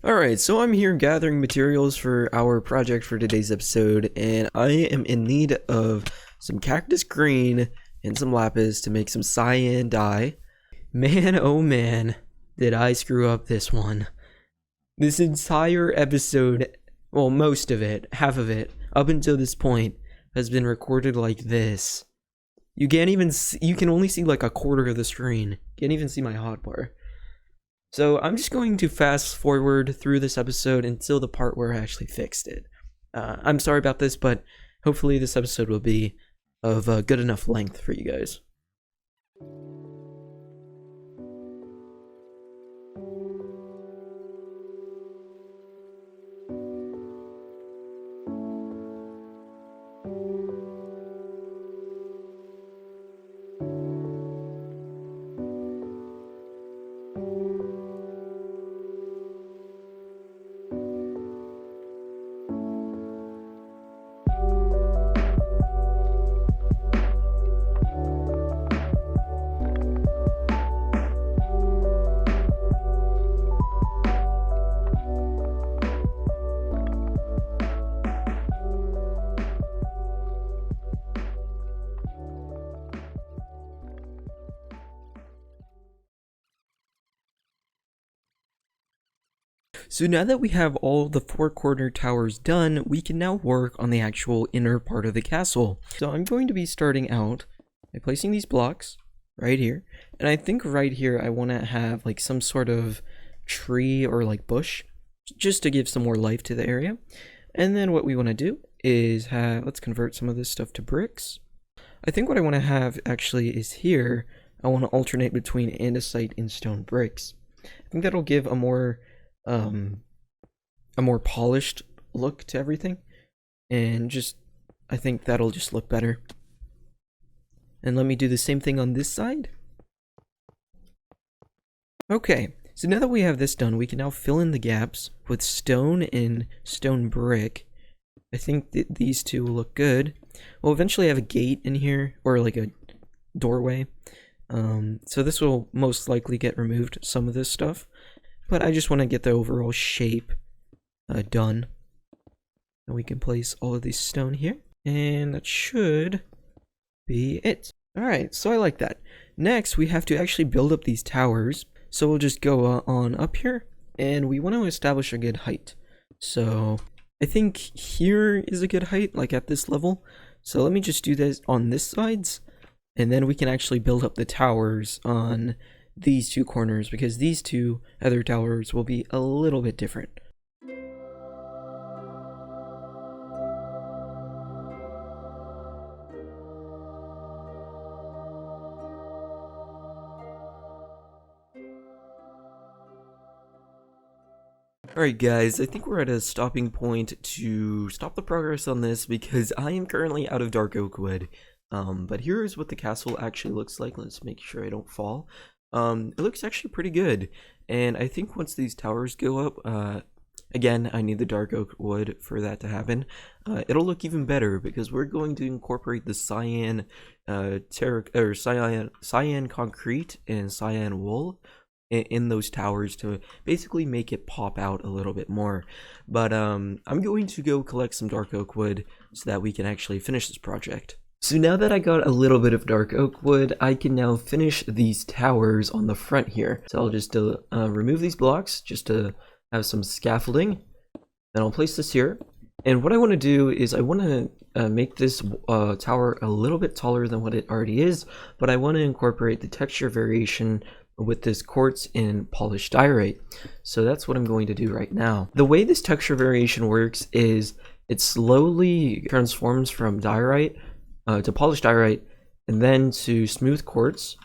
Alright, so I'm here gathering materials for our project for today's episode, and I am in need of some cactus green and some lapis to make some cyan dye. Man, oh man, did I screw up this one. This entire episode, well, most of it, half of it, up until this point, has been recorded like this. You can't even see, you can only see like a quarter of the screen. Can't even see my hotbar. So I'm just going to fast forward through this episode until the part where I actually fixed it. I'm sorry about this, but hopefully this episode will be of good enough length for you guys. So now that we have all the four corner towers done, we can now work on the actual inner part of the castle. So I'm going to be starting out by placing these blocks right here. And I think right here I want to have like some sort of tree or like bush just to give some more life to the area. And then what we want to do is let's convert some of this stuff to bricks. I think what I want to have actually is here, I want to alternate between andesite and stone bricks. I think that'll give a more polished look to everything, and just I think that'll just look better. And let me do the same thing on this side. Okay, so now that we have this done, we can now fill in the gaps with stone and stone brick. I think that these two will look good. We'll eventually have a gate in here, or like a doorway. So this will most likely get removed, some of this stuff. But I just want to get the overall shape done. And we can place all of these stone here. And that should be it. Alright, so I like that. Next, we have to actually build up these towers. So we'll just go on up here. And we want to establish a good height. So I think here is a good height, like at this level. So let me just do this on this sides. And then we can actually build up the towers on these two corners, because these two other towers will be a little bit different. Alright guys, I think we're at a stopping point to stop the progress on this because I am currently out of dark oak wood. But here's what the castle actually looks like. Let's make sure I don't fall. It looks actually pretty good, and I think once these towers go up, again, I need the dark oak wood for that to happen. It'll look even better because we're going to incorporate the cyan, cyan concrete and cyan wool in those towers to basically make it pop out a little bit more. But I'm going to go collect some dark oak wood so that we can actually finish this project. So now that I got a little bit of dark oak wood, I can now finish these towers on the front here. So I'll just remove these blocks just to have some scaffolding. Then I'll place this here. And what I want to do is I want to make this tower a little bit taller than what it already is, but I want to incorporate the texture variation with this quartz and polished diorite. So that's what I'm going to do right now. The way this texture variation works is it slowly transforms from diorite to polished diorite, and then to smooth quartz,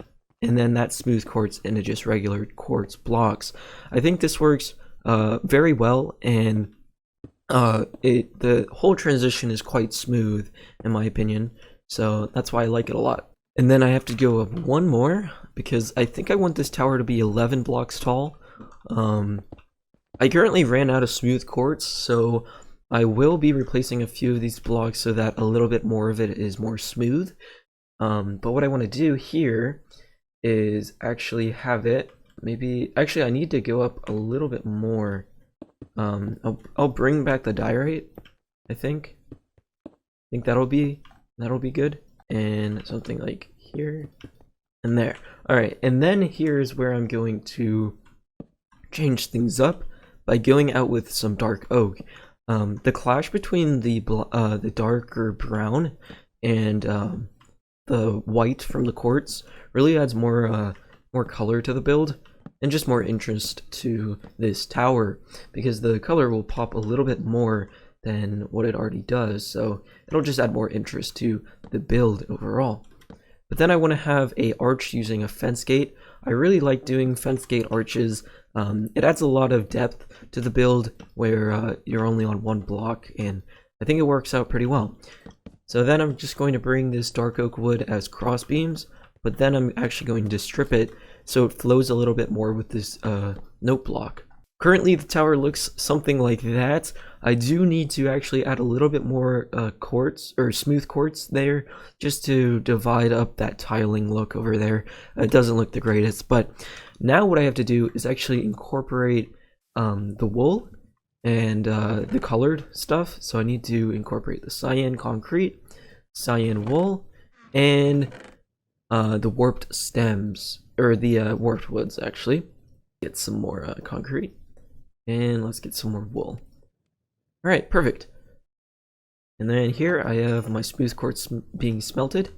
and then that smooth quartz into just regular quartz blocks. I think this works very well, and the whole transition is quite smooth in my opinion, so that's why I like it a lot. And then I have to go up one more because I think I want this tower to be 11 blocks tall. I currently ran out of smooth quartz, so I will be replacing a few of these blocks so that a little bit more of it is more smooth. But what I want to do here is actually have it, maybe, actually I need to go up a little bit more I'll bring back the diorite. I think that'll be good, and something like here and there. All right, and then here's where I'm going to change things up by going out with some dark oak. The clash between the darker brown and the white from the quartz really adds more color to the build and just more interest to this tower, because the color will pop a little bit more than what it already does, so it'll just add more interest to the build overall. But then I want to have a arch using a fence gate. I really like doing fence gate arches. It adds a lot of depth to the build where you're only on one block, and I think it works out pretty well. So then I'm just going to bring this dark oak wood as cross beams, but then I'm actually going to strip it so it flows a little bit more with this note block. Currently the tower looks something like that. I do need to actually add a little bit more quartz or smooth quartz there, just to divide up that tiling look over there. It doesn't look the greatest, but now what I have to do is actually incorporate the wool and the colored stuff. So I need to incorporate the cyan concrete, cyan wool, and the warped stems, or the warped woods actually. Get some more concrete, and let's get some more wool. All right, perfect. And then here I have my smooth quartz being smelted,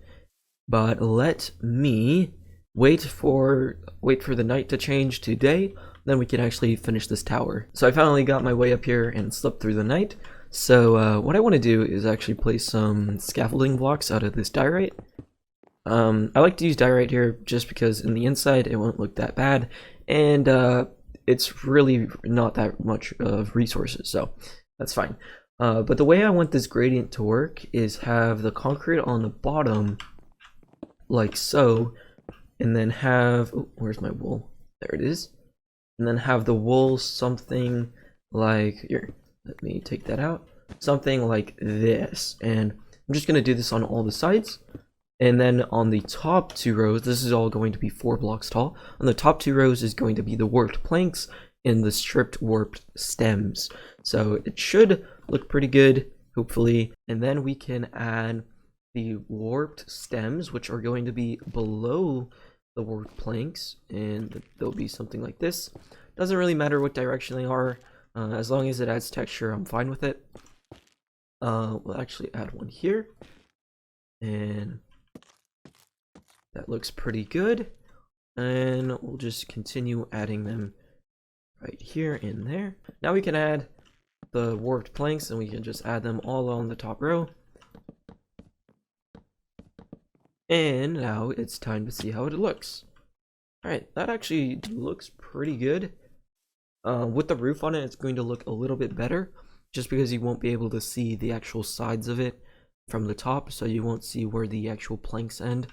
but let me wait for the night to change to day, then we can actually finish this tower. So I finally got my way up here and slept through the night. So what I want to do is actually place some scaffolding blocks out of this diorite. I like to use diorite here just because in the inside it won't look that bad, and it's really not that much of resources, so that's fine. But the way I want this gradient to work is have the concrete on the bottom like so, and then have, oh, where's my wool? There it is. And then have the wool something like, here, let me take that out, something like this. And I'm just gonna do this on all the sides. And then on the top two rows, this is all going to be 4 blocks tall. On the top 2 rows is going to be the warped planks and the stripped warped stems. So it should look pretty good, hopefully. And then we can add the warped stems, which are going to be below the warped planks, and they'll be something like this. Doesn't really matter what direction they are, as long as it adds texture, I'm fine with it. We'll actually add one here, and that looks pretty good. And we'll just continue adding them right here and there. Now we can add the warped planks, and we can just add them all on the top row. And now it's time to see how it looks. Alright, that actually looks pretty good. With the roof on it, it's going to look a little bit better, just because you won't be able to see the actual sides of it from the top, so you won't see where the actual planks end.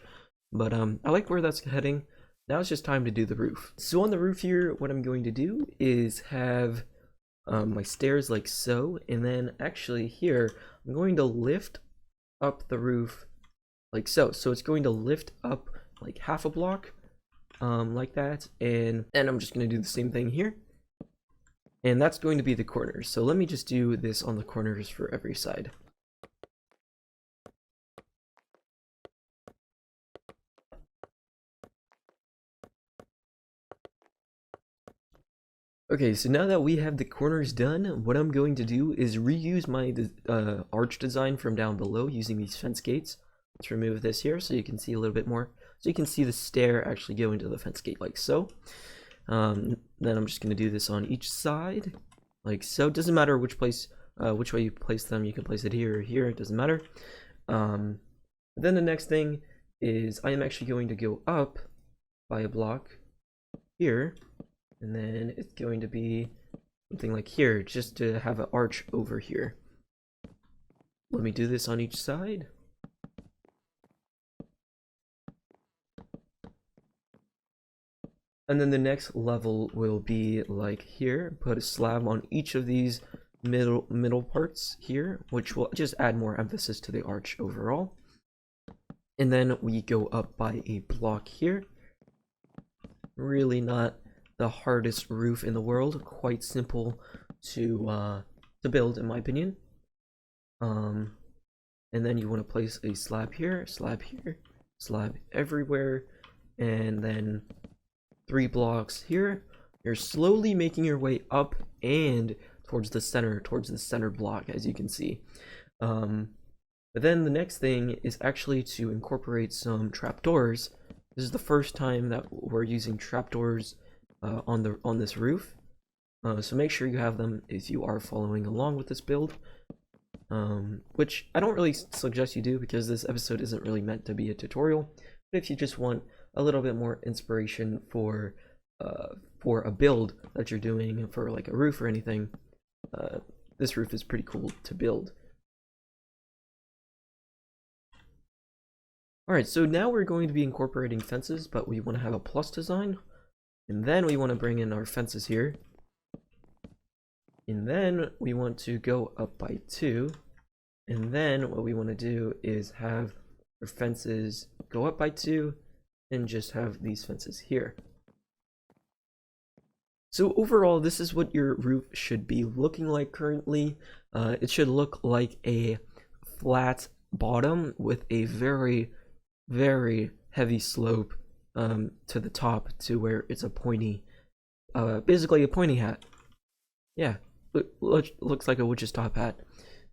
But I like where that's heading. Now it's just time to do the roof. So on the roof here, what I'm going to do is have my stairs like so, and then actually here, I'm going to lift up the roof like so. So it's going to lift up like half a block, like that, and I'm just going to do the same thing here. And that's going to be the corners. So let me just do this on the corners for every side. Okay, so now that we have the corners done, what I'm going to do is reuse my arch design from down below using these fence gates. Let's remove this here so you can see a little bit more. So you can see the stair actually go into the fence gate like so. Then I'm just going to do this on each side like so. Doesn't matter which place, which way you place them. You can place it here or here. It doesn't matter. Then the next thing is I am actually going to go up by a block here. And then it's going to be something like here, just to have an arch over here. Let me do this on each side. And then the next level will be like here, put a slab on each of these middle parts here, which will just add more emphasis to the arch overall. And then we go up by a block here. Really not the hardest roof in the world. Quite simple to build, in my opinion. And then you want to place a slab here, slab everywhere, and then 3 blocks here. You're slowly making your way up and towards the center block, as you can see. But then the next thing is actually to incorporate some trapdoors. This is the first time that we're using trapdoors on this roof. So make sure you have them if you are following along with this build. Which I don't really suggest you do because this episode isn't really meant to be a tutorial. But if you just want a little bit more inspiration for a build that you're doing for like a roof or anything, this roof is pretty cool to build. Alright, so now we're going to be incorporating fences, but we want to have a plus design. And then we want to bring in our fences here. And then we want to go up by 2. And then what we want to do is have our fences go up by 2 and just have these fences here. So overall, this is what your roof should be looking like currently. It should look like a flat bottom with a very, very heavy slope to the top to where it's a pointy, basically a pointy hat. Yeah, looks like a witch's top hat.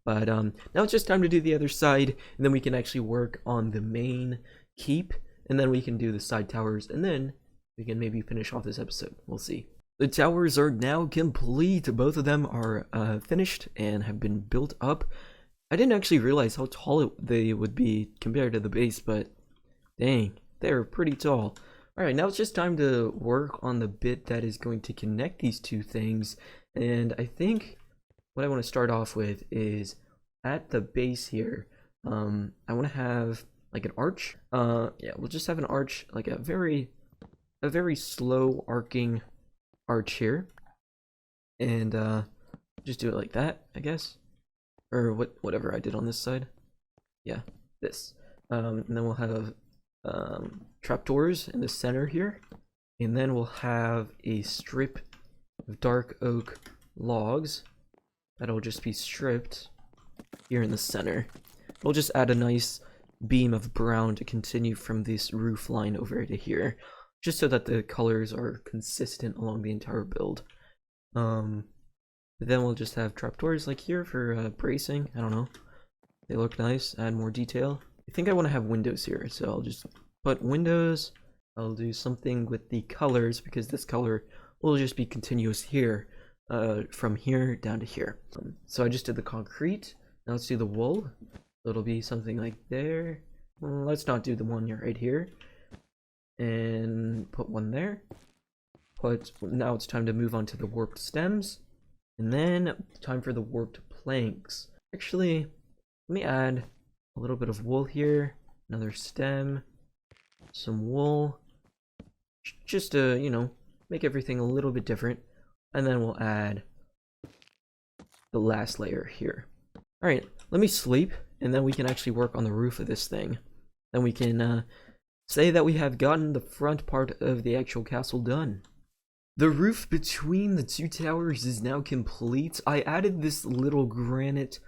But now it's just time to do the other side, and then we can actually work on the main keep, and then we can do the side towers, and then we can maybe finish off this episode. We'll see. The towers are now complete. Both of them are finished and have been built up. I didn't actually realize how tall they would be compared to the base, but dang, they're pretty tall. Alright, now it's just time to work on the bit that is going to connect these two things. And I think what I want to start off with is at the base here, I want to have like an arch. Yeah, we'll just have an arch, like a very slow arcing arch here. And just do it like that, I guess. Or whatever I did on this side. Yeah, this. And then we'll have trapdoors in the center here, and then we'll have a strip of dark oak logs that'll just be stripped here in the center. We'll just add a nice beam of brown to continue from this roof line over to here, just so that the colors are consistent along the entire build. Then we'll just have trapdoors like here for bracing. I don't know, they look nice. Add more detail. I think I want to have windows here, so I'll just put windows. I'll do something with the colors because this color will just be continuous here, from here down to here. So I just did the concrete. Now let's do the wool. It'll be something like there. Well, let's not do the one right here. And put one there. Now it's time to move on to the warped stems. And then time for the warped planks. Actually, let me add a little bit of wool here, another stem, some wool, just to, you know, make everything a little bit different. And then we'll add the last layer here. Alright, let me sleep, and then we can actually work on the roof of this thing. Then we can say that we have gotten the front part of the actual castle done. The roof between the two towers is now complete. I added this little granite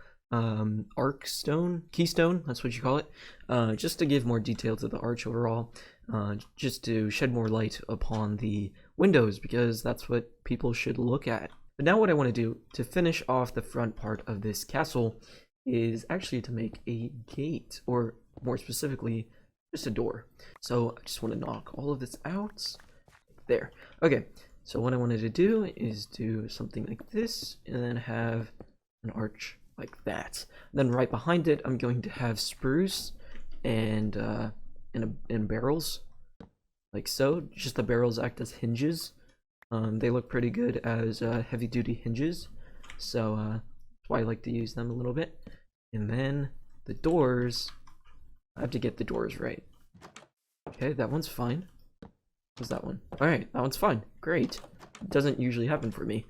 keystone, that's what you call it, just to give more detail to the arch overall, just to shed more light upon the windows, because that's what people should look at. But now what I want to do to finish off the front part of this castle is actually to make a gate, or more specifically, just a door. So I just want to knock all of this out. There. Okay, so what I wanted to do is do something like this, and then have an arch like that. Then right behind it, I'm going to have spruce and barrels, like so. Just the barrels act as hinges. They look pretty good as heavy-duty hinges, so that's why I like to use them a little bit. And then the doors, I have to get the doors right. Okay, that one's fine. What's that one? All right, that one's fine. Great. It doesn't usually happen for me.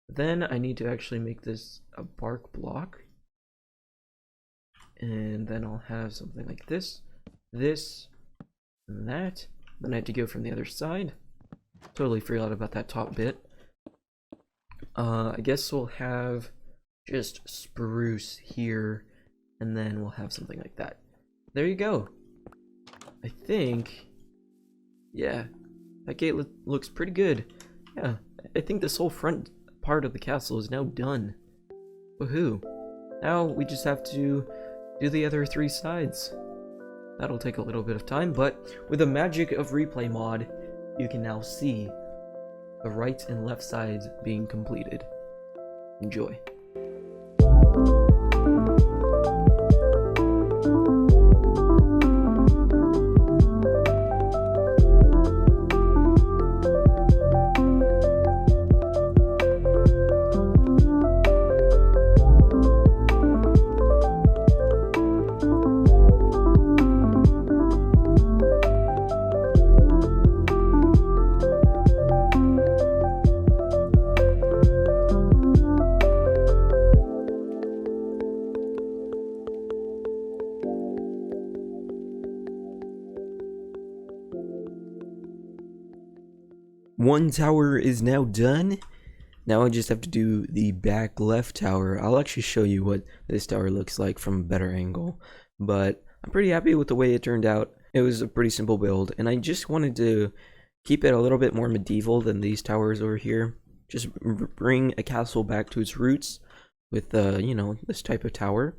Then I need to actually make this a bark block. And then I'll have something like this, and that. Then I have to go from the other side. Totally forgot about that top bit. I guess we'll have just spruce here, and then we'll have something like that. There you go. I think, yeah, that gate looks pretty good. Yeah, I think this whole front part of the castle is now done. Woohoo. Now we just have to do the other 3 sides. That'll take a little bit of time, but with the magic of replay mod, you can now see the right and left sides being completed. Enjoy. One tower is now done. Now I just have to do the back left tower. I'll actually show you what this tower looks like from a better angle, but I'm pretty happy with the way it turned out. It was a pretty simple build, and I just wanted to keep it a little bit more medieval than these towers over here. Just bring a castle back to its roots with, you know, this type of tower.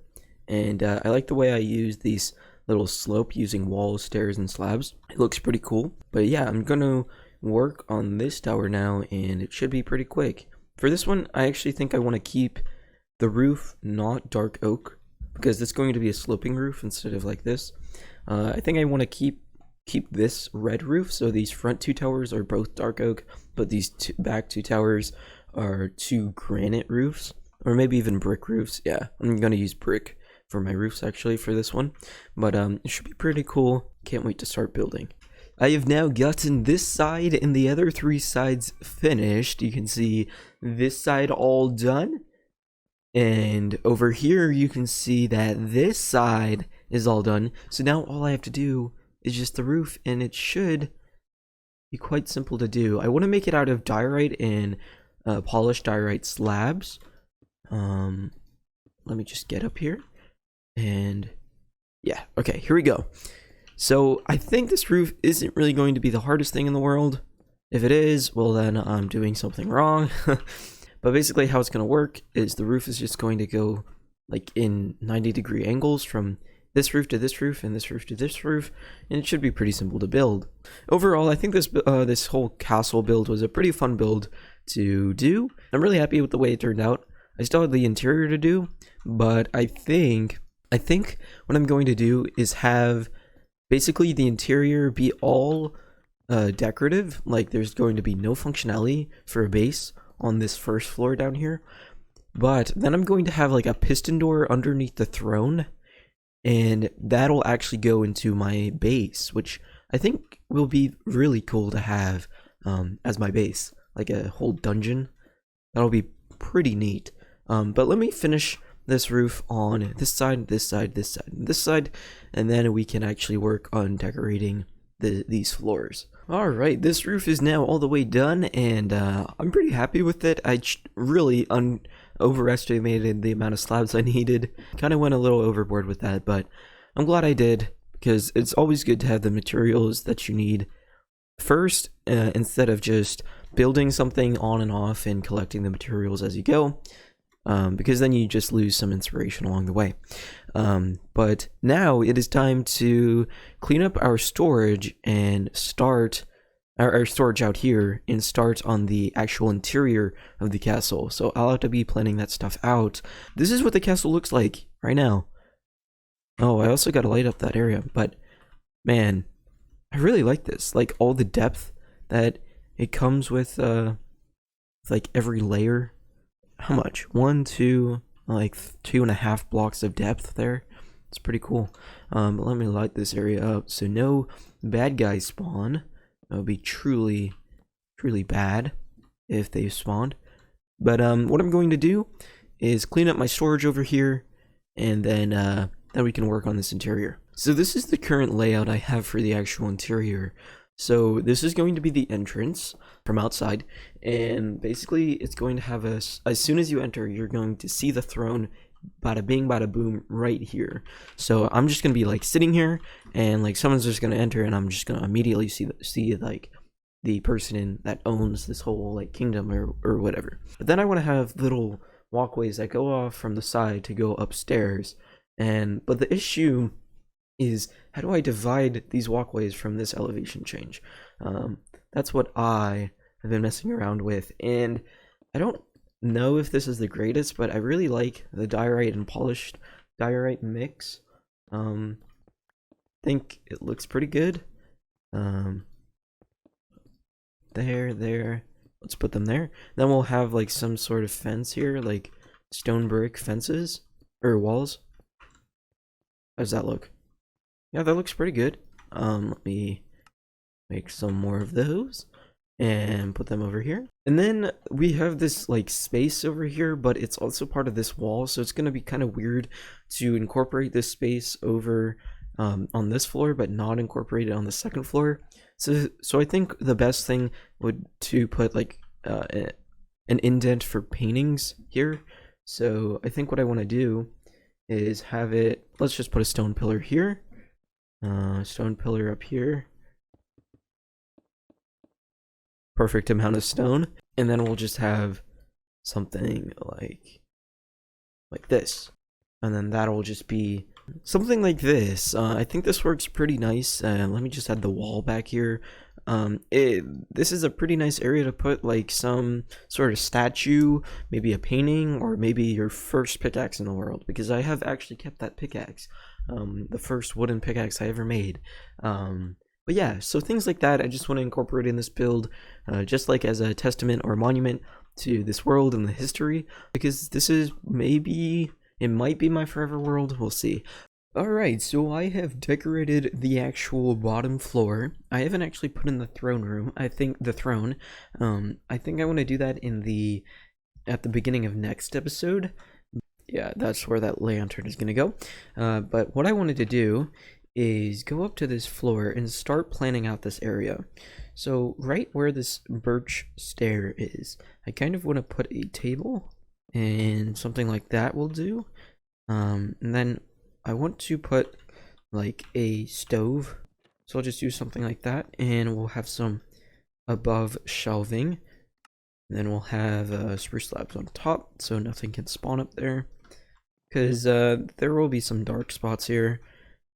And I like the way I use these little slope using walls, stairs, and slabs. It looks pretty cool. But yeah, I'm gonna work on this tower now, and it should be pretty quick. For this one, I actually think I want to keep the roof not dark oak, because it's going to be a sloping roof instead of like this. I think I want to keep this red roof, so these front 2 towers are both dark oak, but these back 2 towers are 2 granite roofs, or maybe even brick roofs. Yeah, I'm gonna use brick for my roofs actually for this one, but it should be pretty cool. Can't wait to start building. I have now gotten this side and the other 3 sides finished. You can see this side all done. And over here you can see that this side is all done. So now all I have to do is just the roof, and it should be quite simple to do. I want to make it out of diorite and polished diorite slabs. Let me just get up here. And yeah, okay, here we go. So I think this roof isn't really going to be the hardest thing in the world. If it is, well then I'm doing something wrong. But basically how it's going to work is the roof is just going to go like in 90-degree angles from this roof to this roof and this roof to this roof, and it should be pretty simple to build. Overall, I think this whole castle build was a pretty fun build to do. I'm really happy with the way it turned out. I still have the interior to do, but I think what I'm going to do is have basically the interior be all decorative. Like there's going to be no functionality for a base on this first floor down here, but then I'm going to have like a piston door underneath the throne, and that'll actually go into my base, which I think will be really cool to have as my base, like a whole dungeon. That'll be pretty neat. But let me finish this roof on this side, this side, this side, and this side, and then we can actually work on decorating these floors. Alright, this roof is now all the way done, and I'm pretty happy with it. I really overestimated the amount of slabs I needed. Kind of went a little overboard with that, but I'm glad I did, because it's always good to have the materials that you need first, instead of just building something on and off and collecting the materials as you go. Because then you just lose some inspiration along the way. But now it is time to clean up our storage and start our storage out here and start on the actual interior of the castle. So I'll have to be planning that stuff out. This is what the castle looks like right now. Oh, I also got to light up that area, but man, I really like this. Like all the depth that it comes with like every layer. How much? 1, 2, like 2.5 blocks of depth there. It's pretty cool. But let me light this area up so no bad guys spawn. That would be truly bad if they spawned. But what I'm going to do is clean up my storage over here, and then we can work on this interior. So this is the current layout I have for the actual interior. So this is going to be the entrance from outside, and basically it's going to have us, as soon as you enter, you're going to see the throne, bada bing bada boom, right here. So I'm just gonna be like sitting here, and like someone's just gonna enter, and I'm just gonna immediately see like the person that owns this whole like kingdom or whatever. But then I want to have little walkways that go off from the side to go upstairs, but the issue is, how do I divide these walkways from this elevation change? That's what I have been messing around with, and I don't know if this is the greatest, but I really like the diorite and polished diorite mix. Think it looks pretty good. There, let's put them there. Then we'll have like some sort of fence here, like stone brick fences or walls. How does that look? Yeah, that looks pretty good. Let me make some more of those and put them over here. And then we have this like space over here, but it's also part of this wall, so it's gonna be kind of weird to incorporate this space over on this floor, but not incorporate it on the second floor. So I think the best thing would to put like an indent for paintings here. So I think what I want to do is have it, let's just put a stone pillar here. Stone pillar up here, perfect amount of stone, and then we'll just have something like this, and then that'll just be something like this. I think this works pretty nice. Let me just add the wall back here. This is a pretty nice area to put like some sort of statue, maybe a painting, or maybe your first pickaxe in the world, because I have actually kept that pickaxe, the first wooden pickaxe I ever made. But yeah, so things like that I just want to incorporate in this build, just like as a testament or monument to this world and the history, because this is it might be my forever world, we'll see. Alright, so I have decorated the actual bottom floor. I haven't actually put in the throne room. I think the throne. I think I want to do that at the beginning of next episode. Yeah, that's where that lantern is going to go. But what I wanted to do is go up to this floor and start planning out this area. So right where this birch stair is, I kind of want to put a table, and something like that will do. And then I want to put like a stove, so I'll just do something like that, and we'll have some above shelving, and then we'll have spruce slabs on top so nothing can spawn up there, because there will be some dark spots here.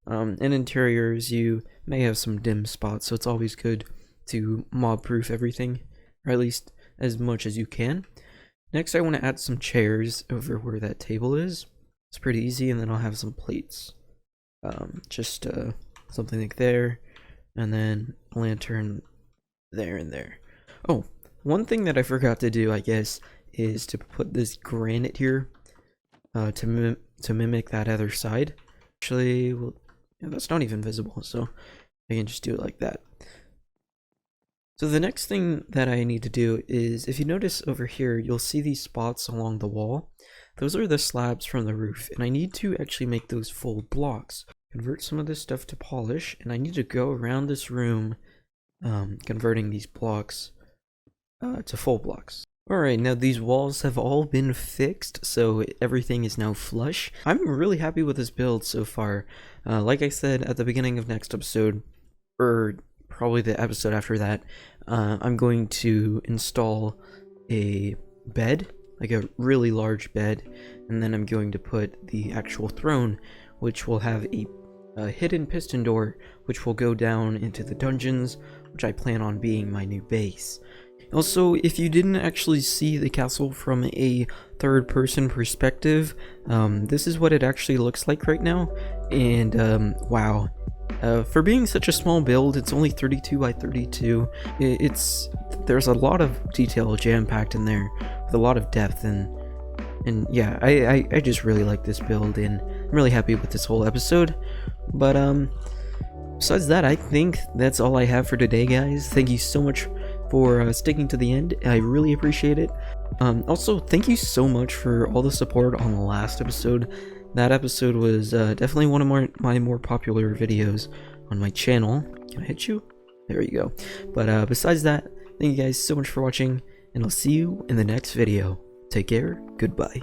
In interiors you may have some dim spots, so it's always good to mob proof everything, or at least as much as you can. Next, I want to add some chairs over where that table is. It's pretty easy, and then I'll have some plates. Just something like there, and then a lantern there and there. Oh, one thing that I forgot to do, I guess, is to put this granite here to mimic that other side. Actually, well, yeah, that's not even visible, so I can just do it like that. So the next thing that I need to do is, if you notice over here, you'll see these spots along the wall. Those are the slabs from the roof, and I need to actually make those full blocks. Convert some of this stuff to polish, and I need to go around this room, converting these blocks to full blocks. Alright, now these walls have all been fixed, so everything is now flush. I'm really happy with this build so far. Like I said at the beginning of next episode, or probably the episode after that, I'm going to install a bed, like a really large bed, and then I'm going to put the actual throne, which will have a hidden piston door, which will go down into the dungeons, which I plan on being my new base. Also, if you didn't actually see the castle from a third-person perspective, this is what it actually looks like right now, and wow. For being such a small build, it's only 32 by 32. There's a lot of detail jam-packed in there, with a lot of depth, and yeah, I just really like this build, and I'm really happy with this whole episode. But besides that, I think that's all I have for today, guys. Thank you so much for sticking to the end. I really appreciate it. Also, thank you so much for all the support on the last episode. That episode was definitely one of my more popular videos on my channel. Can I hit you? There you go. But besides that, thank you guys so much for watching, and I'll see you in the next video. Take care. Goodbye.